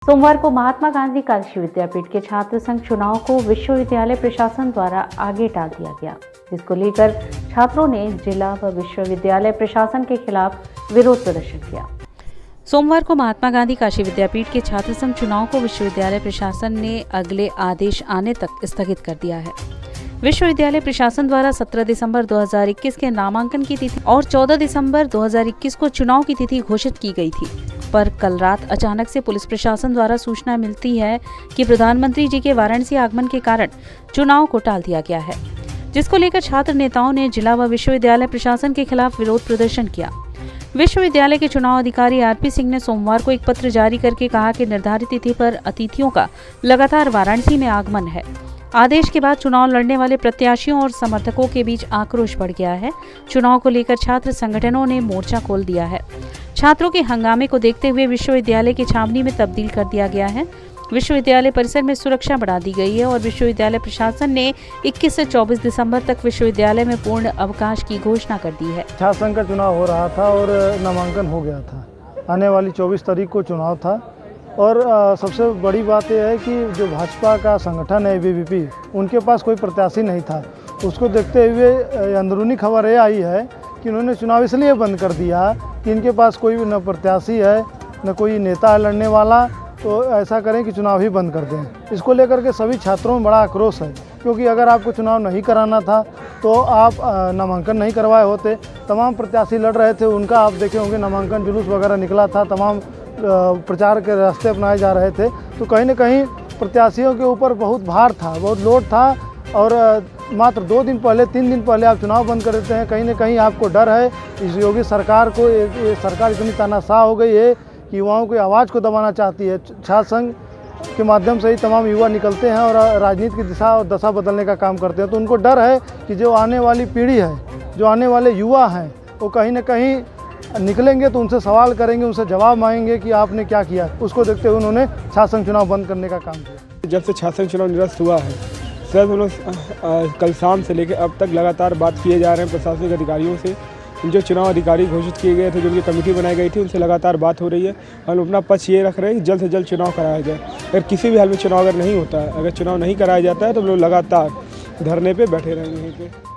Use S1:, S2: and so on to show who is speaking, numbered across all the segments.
S1: सोमवार को महात्मा गांधी काशी विद्यापीठ के छात्र संघ चुनाव को विश्वविद्यालय प्रशासन द्वारा आगे टाल दिया गया, जिसको लेकर छात्रों ने जिला व विश्वविद्यालय प्रशासन के खिलाफ विरोध प्रदर्शन किया। सोमवार को महात्मा गांधी काशी विद्यापीठ के छात्र संघ चुनाव को विश्वविद्यालय प्रशासन ने अगले आदेश आने तक स्थगित कर दिया है। विश्वविद्यालय प्रशासन द्वारा 17 दिसंबर 2021 के नामांकन की तिथि और 14 दिसंबर 2021 को चुनाव की तिथि घोषित की गई थी, पर कल रात अचानक से पुलिस प्रशासन द्वारा सूचना मिलती है कि प्रधानमंत्री जी के वाराणसी आगमन के कारण चुनाव को टाल दिया गया है, जिसको लेकर छात्र नेताओं ने जिला व विश्वविद्यालय प्रशासन के खिलाफ विरोध प्रदर्शन किया। विश्वविद्यालय के चुनाव अधिकारी आरपी सिंह ने सोमवार को एक पत्र जारी करके कहा कि निर्धारित तिथि पर अतिथियों का लगातार वाराणसी में आगमन है। आदेश के बाद चुनाव लड़ने वाले प्रत्याशियों और समर्थकों के बीच आक्रोश बढ़ गया है। चुनाव को लेकर छात्र संगठनों ने मोर्चा खोल दिया है। छात्रों के हंगामे को देखते हुए विश्वविद्यालय की छावनी में तब्दील कर दिया गया है। विश्वविद्यालय परिसर में सुरक्षा बढ़ा दी गई है और विश्वविद्यालय प्रशासन ने 21 से 24 दिसंबर तक विश्वविद्यालय में पूर्ण अवकाश की घोषणा कर दी है।
S2: छात्र संघ का चुनाव हो रहा था और नामांकन हो गया था। आने वाली 24 तारीख को चुनाव था और सबसे बड़ी बात यह है कि जो भाजपा का संगठन है ABVP, उनके पास कोई प्रत्याशी नहीं था। उसको देखते हुए अंदरूनी खबर ये आई है कि उन्होंने चुनाव इसलिए बंद कर दिया कि इनके पास कोई न प्रत्याशी है न कोई नेता है लड़ने वाला, तो ऐसा करें कि चुनाव ही बंद कर दें। इसको लेकर के सभी छात्रों में बड़ा आक्रोश है, क्योंकि अगर आपको चुनाव नहीं कराना था तो आप नामांकन नहीं करवाए होते। तमाम प्रत्याशी लड़ रहे थे, उनका आप देखे होंगे नामांकन जुलूस वगैरह निकला था, तमाम प्रचार के रास्ते अपनाए जा रहे थे। तो कहीं न कहीं प्रत्याशियों के ऊपर बहुत भार था, बहुत लोड था और मात्र 2 दिन पहले 3 दिन पहले आप चुनाव बंद कर देते हैं। कहीं न कहीं आपको डर है इस योगी सरकार को। ये सरकार इतनी तानाशाह हो गई है कि युवाओं की आवाज़ को दबाना चाहती है। छात्र संघ के माध्यम से ही तमाम युवा निकलते हैं और राजनीति की दिशा और दशा बदलने का काम करते हैं। तो उनको डर है कि जो आने वाली पीढ़ी है, जो आने वाले युवा हैं, वो कहीं न कहीं निकलेंगे तो उनसे सवाल करेंगे, उनसे जवाब मांगेंगे कि आपने क्या किया। उसको देखते हुए उन्होंने छात्र संघ चुनाव बंद करने का काम किया।
S3: जब से छात्र संघ चुनाव निरस्त हुआ है, सर हम लोग कल शाम से लेकर अब तक लगातार बात किए जा रहे हैं प्रशासनिक अधिकारियों से। जो चुनाव अधिकारी घोषित किए गए थे, जो उनकी कमेटी बनाई गई थी, उनसे लगातार बात हो रही है। हम अपना पक्ष ये रख रहे हैं कि जल्द से जल्द चुनाव कराया जाए। अगर किसी भी हाल में चुनाव अगर नहीं होता है, अगर चुनाव नहीं कराया जाता है, तो हम लोग लगातार धरने पे बैठे रहेंगे यहीं पे।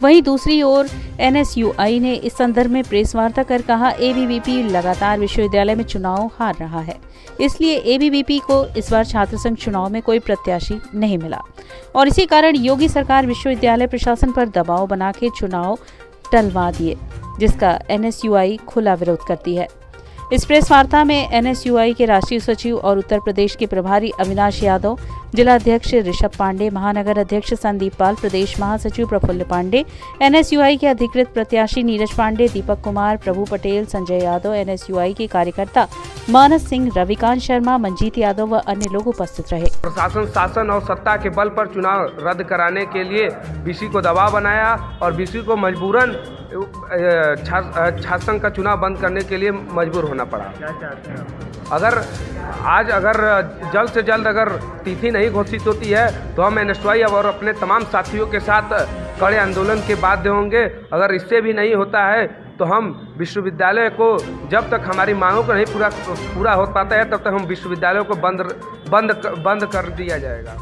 S1: वहीं दूसरी ओर NSUI ने इस संदर्भ में प्रेस वार्ता कर कहा, ABVP लगातार विश्वविद्यालय में चुनाव हार रहा है, इसलिए ABVP को इस बार छात्र संघ चुनाव में कोई प्रत्याशी नहीं मिला और इसी कारण योगी सरकार विश्वविद्यालय प्रशासन पर दबाव बना के चुनाव टलवा दिए, जिसका NSUI खुला विरोध करती है। इस प्रेस वार्ता में NSUI के राष्ट्रीय सचिव और उत्तर प्रदेश के प्रभारी अविनाश यादव, जिला अध्यक्ष ऋषभ पांडे, महानगर अध्यक्ष संदीप पाल, प्रदेश महासचिव प्रफुल्ल पांडे, NSUI के अधिकृत प्रत्याशी नीरज पांडे, दीपक कुमार, प्रभु पटेल, संजय यादव, NSUI के कार्यकर्ता मानस सिंह, रविकांत शर्मा, मंजीत यादव व अन्य लोग उपस्थित रहे।
S4: प्रशासन शासन और सत्ता के बल पर चुनाव रद्द कराने के लिए BC को दबाव बनाया और BC को मजबूरन छात्र संघ का चुनाव बंद करने के लिए मजबूर होना पड़ा। अगर जल्द से जल्द अगर तिथि नहीं घोषित होती है तो हम NSUI और अपने तमाम साथियों के साथ कड़े आंदोलन के बाध्य होंगे। अगर इससे भी नहीं होता है तो हम विश्वविद्यालय को, जब तक हमारी मांगों को नहीं पूरा हो पाता है, तब तक हम विश्वविद्यालयों को बंद कर दिया जाएगा।